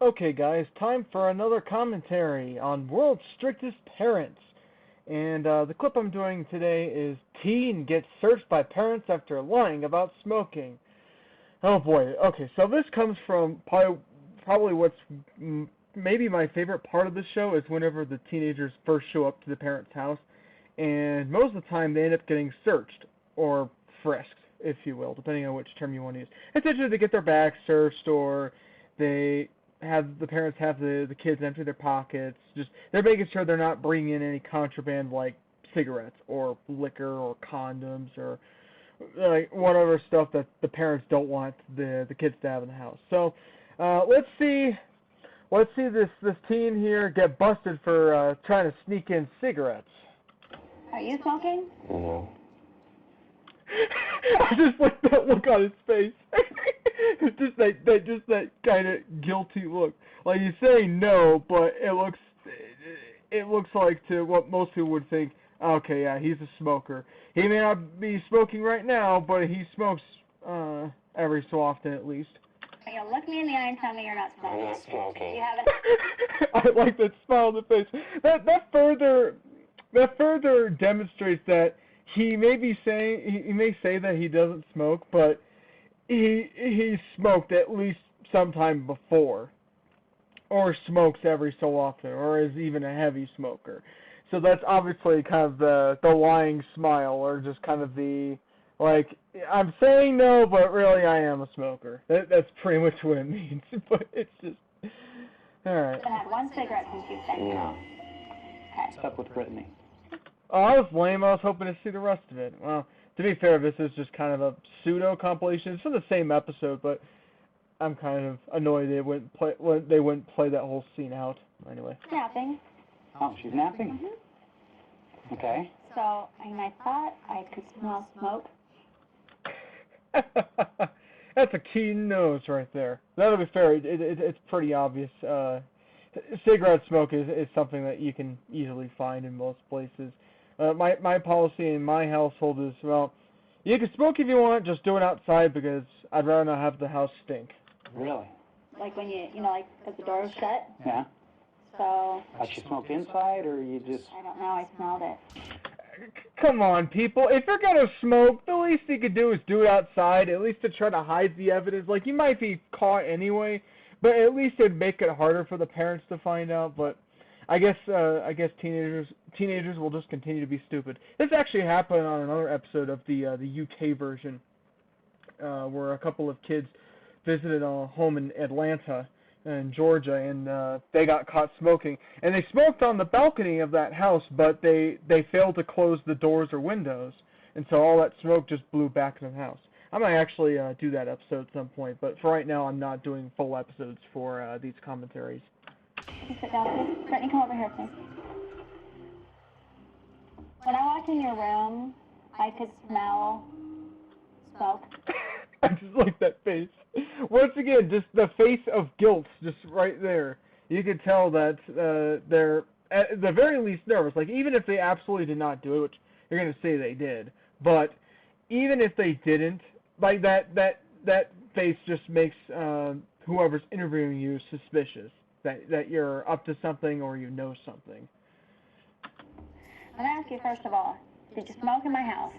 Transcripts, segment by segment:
Okay, guys, time for another commentary on World's Strictest Parents. And the clip I'm doing today is Teen Gets Searched by Parents After Lying About Smoking. Oh boy, okay, so this comes from probably what's maybe my favorite part of the show is whenever the teenagers first show up to the parents' house. And most of the time they end up getting searched, or frisked, if you will, depending on which term you want to use. Essentially, they get their bags searched, or they have the parents have the kids empty their pockets. Just they're making sure they're not bringing in any contraband like cigarettes or liquor or condoms or like whatever stuff that the parents don't want the kids to have in the house. So let's see this teen here get busted for trying to sneak in cigarettes. Are you smoking? No. I just like that look on his face. just that kind of guilty look. Like he's saying no, but it looks like to what most people would think. Okay, yeah, he's a smoker. He may not be smoking right now, but he smokes every so often at least. You know, look me in the eye and tell me you're not smoking. I'm not smoking. You haven't. I like that smile on the face. That further demonstrates that he may say that he doesn't smoke, but he smoked at least sometime before, or smokes every so often, or is even a heavy smoker. So that's obviously kind of the lying smile, or just kind of the like I'm saying no, but really I am a smoker. That's pretty much what it means. But it's just all right. I've had one cigarette since you've been here. No. Okay. Stuck with Brittany. Oh, I was lame. I was hoping to see the rest of it. Well, to be fair, this is just kind of a pseudo compilation. It's from the same episode, but I'm kind of annoyed they wouldn't play that whole scene out. Anyway. Napping. Oh, she's napping? Mm-hmm. Okay. So, I thought I could smell smoke. That's a keen nose right there. That'll be fair. It's pretty obvious. Cigarette smoke is something that you can easily find in most places. My policy in my household is, well, you can smoke if you want, just do it outside because I'd rather not have the house stink. Really? Like when like if the door is shut. Yeah. So. Like you smoked inside, or you just... I don't know, I smelled it. Come on, people. If you're going to smoke, the least you could do is do it outside, at least to try to hide the evidence. Like, you might be caught anyway, but at least it'd make it harder for the parents to find out. But I guess teenagers will just continue to be stupid. This actually happened on another episode of the UK version, where a couple of kids visited a home in Atlanta in Georgia, and they got caught smoking. And they smoked on the balcony of that house, but they failed to close the doors or windows, and so all that smoke just blew back into the house. I might actually do that episode at some point, but for right now, I'm not doing full episodes for these commentaries. You sit down, please. Brittany, come over here, please. When I walked in your room, I could smell smoke. I just like that face. Once again, just the face of guilt, just right there. You could tell that they're at the very least nervous. Like, even if they absolutely did not do it, which you're going to say they did, but even if they didn't, like that face just makes whoever's interviewing you suspicious that you're up to something or you know something. I'm going to ask you first of all, did you smoke in my house?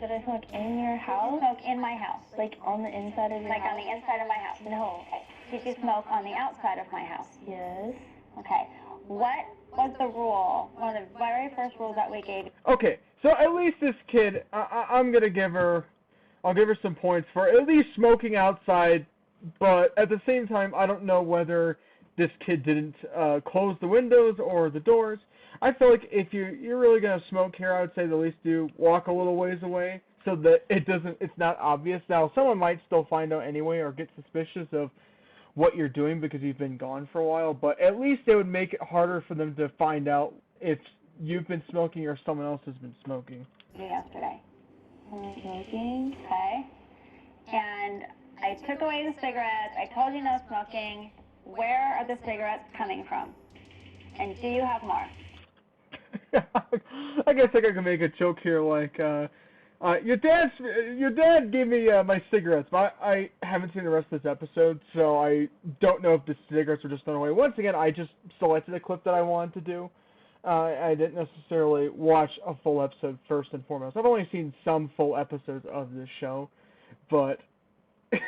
Did I smoke in your house? Smoke in my house. Like on the inside of your Like house? on the inside of my house? No. Okay. Did you smoke on the outside of my house? Yes. Okay. What was the rule, one of the very first rules that we gave? Okay, so at least this kid, I'll give her some points for at least smoking outside, but at the same time, I don't know whether this kid didn't close the windows or the doors. I feel like if you're really gonna smoke here, I would say the least do walk a little ways away so that it's not obvious. Now, someone might still find out anyway or get suspicious of what you're doing because you've been gone for a while, but at least it would make it harder for them to find out if you've been smoking or someone else has been smoking. Yesterday. Smoking? Okay. And I took away the cigarettes. I told you no smoking. Where are the cigarettes coming from? And do you have more? I guess I can make a joke here like, Your dad gave me my cigarettes, but I haven't seen the rest of this episode, so I don't know if the cigarettes were just thrown away. Once again, I just selected a clip that I wanted to do. I didn't necessarily watch a full episode first and foremost. I've only seen some full episodes of this show, but it's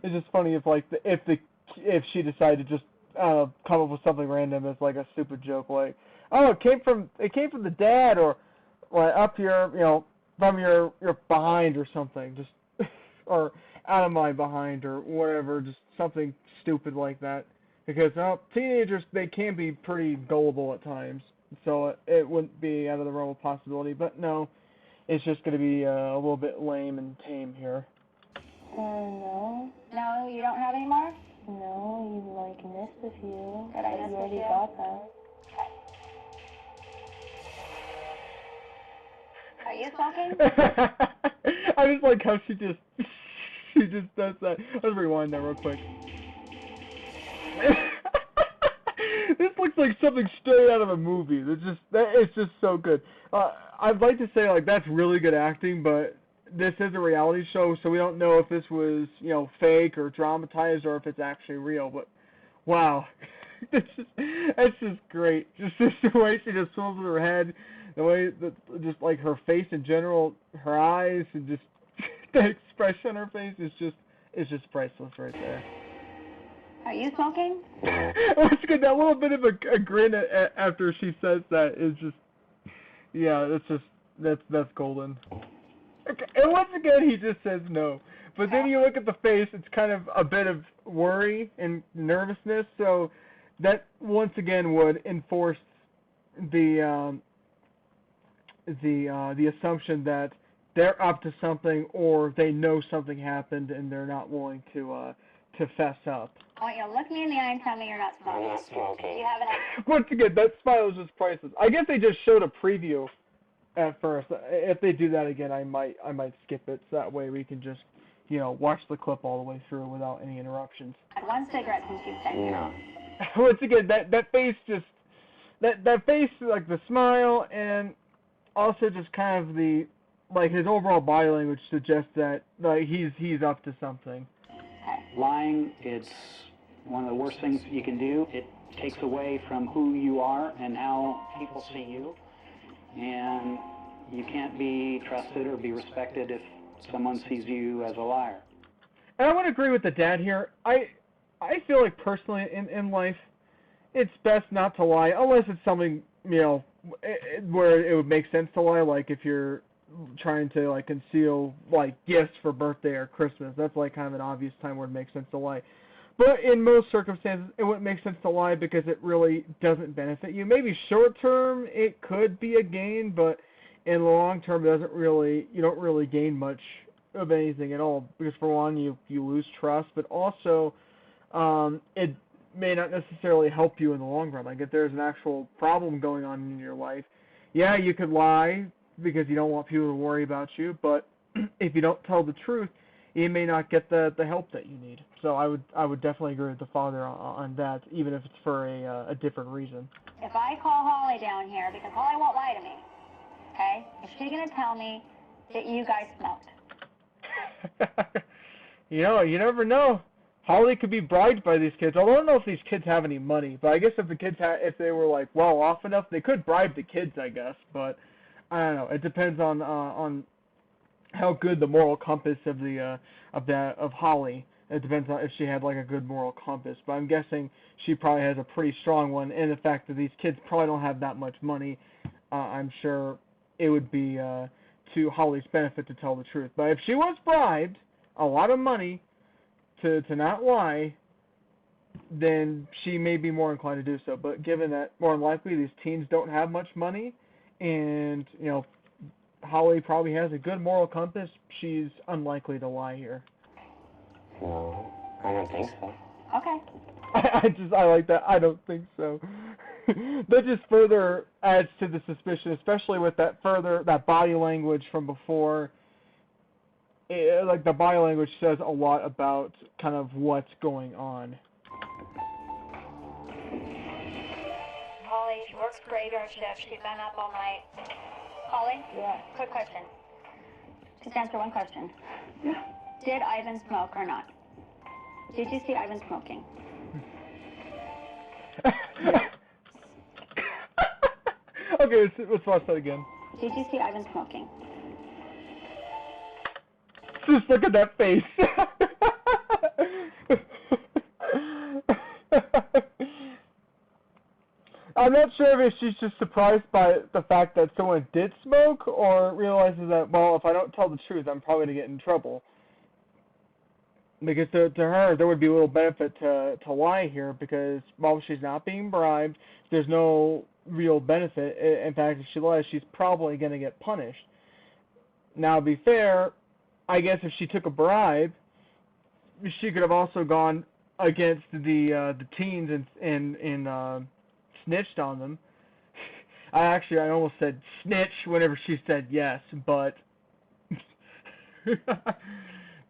just funny if she decided to just come up with something random as like a stupid joke, like, oh, it came from the dad, or up your, from your behind or something, just or out of my behind or whatever, just something stupid like that. Because teenagers, they can be pretty gullible at times, so it wouldn't be out of the realm of possibility. But no, it's just going to be a little bit lame and tame here. No. No, you don't have any more? No, you missed a few. Did I but miss you a already few? got them. Are you smoking? I just like how she just does that. Let's rewind that real quick. This looks like something straight out of a movie. It's just so good. I'd like to say like that's really good acting, but this is a reality show, so we don't know if this was fake or dramatized or if it's actually real. But wow, that's just great. Just the way she just swivels her head, the way that just like her face in general, her eyes, and just the expression on her face is just priceless right there. Are you smoking? Once again, that little bit of a grin after she says that is just, yeah, that's golden. Okay. And once again, he just says no. But then you look at the face, it's kind of a bit of worry and nervousness. So that once again would enforce the assumption that they're up to something or they know something happened and they're not willing to fess up. I want you to look me in the eye and tell me you're not smoking. I'm not smoking. You haven't. Once again, that smile is just priceless. I guess they just showed a preview at first. If they do that again, I might skip it, so that way we can just, watch the clip all the way through without any interruptions. Had one cigarette since you've been here. No. Once again, that face just, that face, like the smile, and also just kind of the, like his overall body language suggests that like he's up to something. Lying, it's one of the worst things you can do. It takes away from who you are and how people see you. And you can't be trusted or be respected if someone sees you as a liar. And I would agree with the dad here. I feel like personally in life, it's best not to lie unless it's something, where it would make sense to lie, like if you're trying to like conceal like gifts for birthday or Christmas. That's like kind of an obvious time where it makes sense to lie. But in most circumstances, it wouldn't make sense to lie because it really doesn't benefit you. Maybe short term it could be a gain, but in the long term you don't really gain much of anything at all, because for one you lose trust, but also it may not necessarily help you in the long run. Like if there's an actual problem going on in your life, yeah, you could lie because you don't want people to worry about you, but if you don't tell the truth, you may not get the help that you need. So I would definitely agree with the father on that, even if it's for a different reason. If I call Holly down here, because Holly won't lie to me, okay? Is she going to tell me that you guys smoked? You never know. Holly could be bribed by these kids. Although I don't know if these kids have any money, but I guess if the kids if they were like well off enough, they could bribe the kids, I guess. But I don't know. It depends on how good the moral compass of Holly. It depends on if she had like a good moral compass. But I'm guessing she probably has a pretty strong one. And the fact that these kids probably don't have that much money, I'm sure it would be to Holly's benefit to tell the truth. But if she was bribed a lot of money to not lie, then she may be more inclined to do so. But given that more than likely these teens don't have much money, and Holly probably has a good moral compass, she's unlikely to lie here. No, I don't think so. Okay. I like that. I don't think so. That just further adds to the suspicion, especially with that body language from before. Like the body language says a lot about kind of what's going on. Holly, she works graveyard shift. She's been up all night. Holly? Yeah. Quick question. Just answer one question. Yeah. Did Ivan smoke or not? Did you see Ivan smoking? Okay, let's watch that again. Did you see Ivan smoking? Just look at that face. I'm not sure if she's just surprised by the fact that someone did smoke, or realizes that, well, if I don't tell the truth, I'm probably going to get in trouble. Because to her, there would be a little benefit to lie here, because while she's not being bribed, there's no real benefit. In fact, if she lies, she's probably going to get punished. Now, to be fair, I guess if she took a bribe, she could have also gone against the teens and snitched on them. I almost said snitch whenever she said yes, but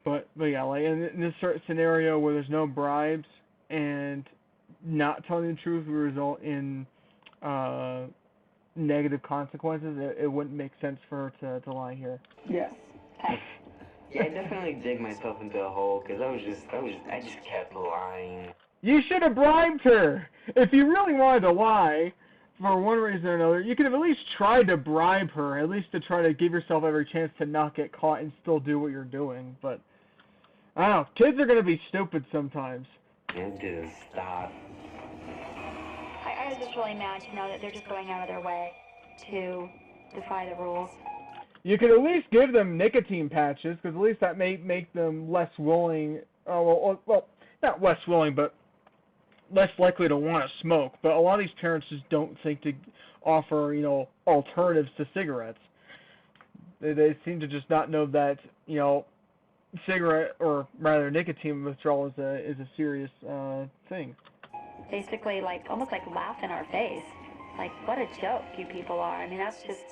but yeah, like in this sort of scenario where there's no bribes and not telling the truth will result in negative consequences, it wouldn't make sense for her to lie here. Yes. Okay. Yeah, I definitely dig myself into a hole because I just kept lying. You should have bribed her. If you really wanted to lie, for one reason or another, you could have at least tried to bribe her, at least to try to give yourself every chance to not get caught and still do what you're doing. But, I don't know, kids are going to be stupid sometimes. And just stop. I was just really mad to know that they're just going out of their way to defy the rules. You could at least give them nicotine patches, because at least that may make them less willing, well, not less willing, but less likely to want to smoke. But a lot of these parents just don't think to offer, alternatives to cigarettes. They seem to just not know that, cigarette, or rather nicotine withdrawal is a serious thing. Basically, almost laugh in our face. Like, what a joke you people are. I mean, that's just,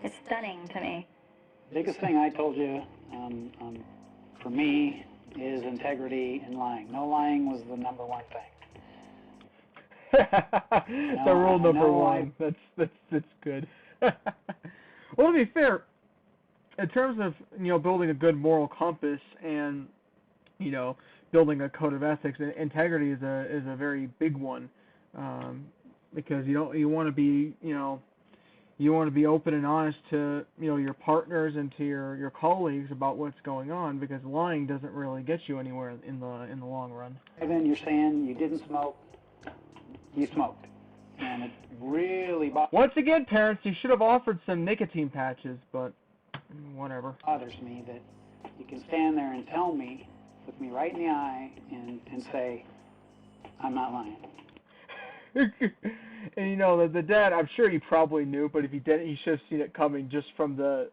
it's stunning to me. Biggest thing I told you, for me, is integrity and lying. No lying was the number one thing. The rule number one. That's good. Well, to be fair, in terms of building a good moral compass and building a code of ethics, integrity is a very big one, because you want to be you want to be open and honest to your partners and to your colleagues about what's going on, because lying doesn't really get you anywhere in the long run. Evan, you're saying you didn't smoke. You smoked, and it really Once again, parents, you should have offered some nicotine patches, but whatever. bothers me that you can stand there and tell me, look me right in the eye, and say, I'm not lying. And the dad, I'm sure he probably knew, but if he didn't, he should have seen it coming just from the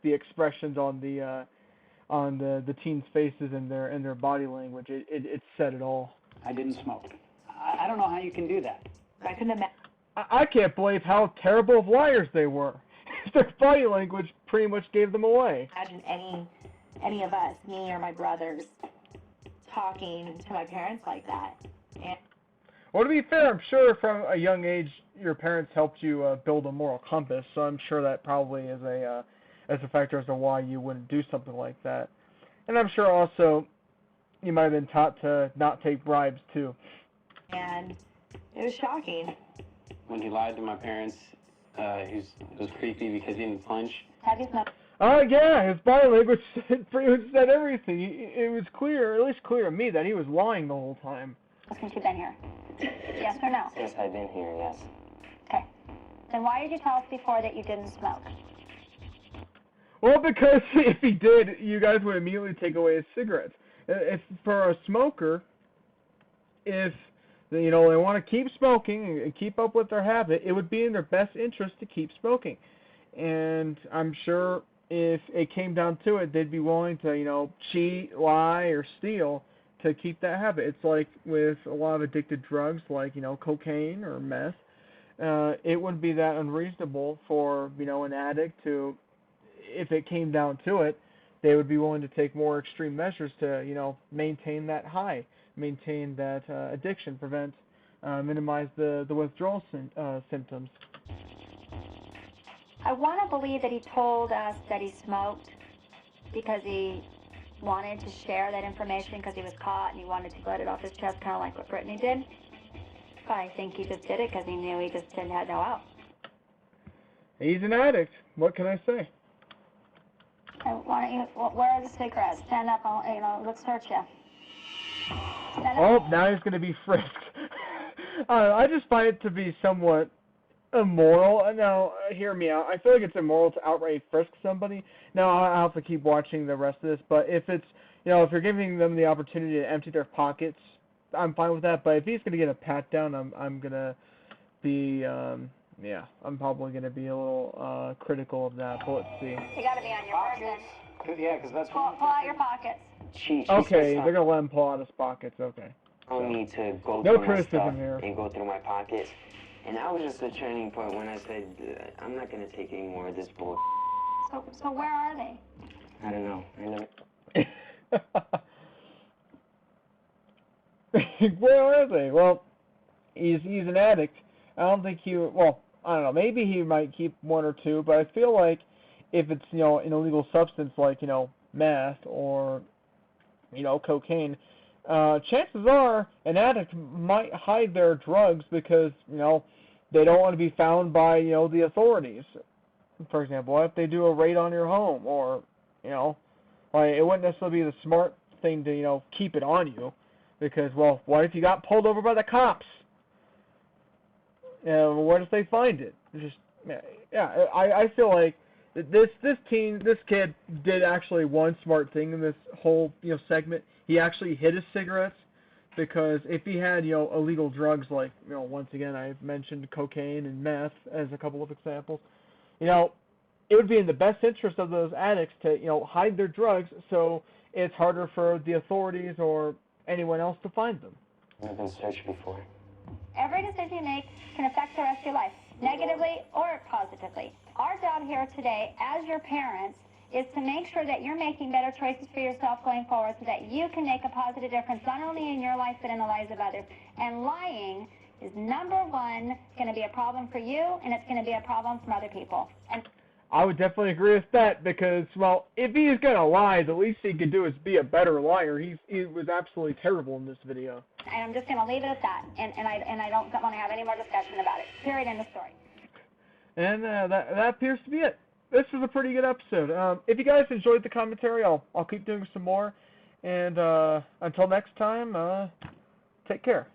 expressions on the teens' faces and their body language. It said it all. I didn't smoke. I don't know how you can do that. I couldn't imagine. I can't believe how terrible of liars they were. Their body language pretty much gave them away. Imagine any of us, me or my brothers, talking to my parents like that. And Well, to be fair, I'm sure from a young age your parents helped you build a moral compass, so I'm sure that probably is a factor as to why you wouldn't do something like that. And I'm sure also you might have been taught to not take bribes too. and it was shocking. When he lied to my parents, it was creepy because he didn't punch. Have you smoked Yeah, his body language pretty much said everything. It was clear, at least clear to me, that he was lying the whole time. since you've been here? Yes or no? Since I've been here, yes. Okay. Then why did you tell us before that you didn't smoke? Well, because if he did, you guys would immediately take away his cigarettes. If for a smoker, if they want to keep smoking and keep up with their habit, it would be in their best interest to keep smoking. And I'm sure if it came down to it, they'd be willing to cheat, lie, or steal to keep that habit. It's like with a lot of addicted drugs, like cocaine or meth. It wouldn't be that unreasonable for an addict to, if it came down to it, they would be willing to take more extreme measures to maintain that high, maintain that addiction, minimize the withdrawal symptoms. I want to believe that he told us that he smoked because he wanted to share that information because he was caught and he wanted to let it off his chest, kind of like what Brittany did. But I think he just did it because he knew he just didn't have no out. He's an addict. What can I say? Why don't you, where are the cigarettes? Stand up, let's search you. Stand Oh, up. now he's going to be frisked. I just find it to be somewhat immoral. Now, hear me out. I feel like it's immoral to outright frisk somebody. Now, I'll have to keep watching the rest of this, but if it's, if you're giving them the opportunity to empty their pockets, I'm fine with that. But if he's going to get a pat down, I'm going to be, I'm probably going to be a little critical of that. But let's see. You got to be on your person. Yeah, because that's Pull out your pockets. She Okay, said they're going to let him pull out his pockets. Okay. telling me to go No through my criticism stuff here. and go through my pockets. And that was just a turning point when I said, I'm not going to take any more of this bull. So where are they? I don't know. Where are they? Well, he's an addict. I don't think I don't know, maybe he might keep one or two, but I feel like if it's, an illegal substance like, meth or, cocaine, chances are an addict might hide their drugs because, they don't want to be found by, the authorities. For example, what if they do a raid on your home or, it wouldn't necessarily be the smart thing to, keep it on you because, what if you got pulled over by the cops? Where if they find it? I feel like this kid did actually one smart thing in this whole, segment. He actually hid his cigarettes because if he had, illegal drugs like, once again, I've mentioned cocaine and meth as a couple of examples, it would be in the best interest of those addicts to, hide their drugs so it's harder for the authorities or anyone else to find them. I've been searched before. Every decision you make can affect the rest of your life, negatively or positively. Our job here today, as your parents, is to make sure that you're making better choices for yourself going forward so that you can make a positive difference, not only in your life, but in the lives of others. And lying is, number one, going to be a problem for you, and it's going to be a problem from other people. And I would definitely agree with that because, if he's going to lie, the least he could do is be a better liar. He was absolutely terrible in this video. And I'm just going to leave it at that, and I don't want to have any more discussion about it. Period, end of story. And that appears to be it. This was a pretty good episode. If you guys enjoyed the commentary, I'll keep doing some more. And until next time, take care.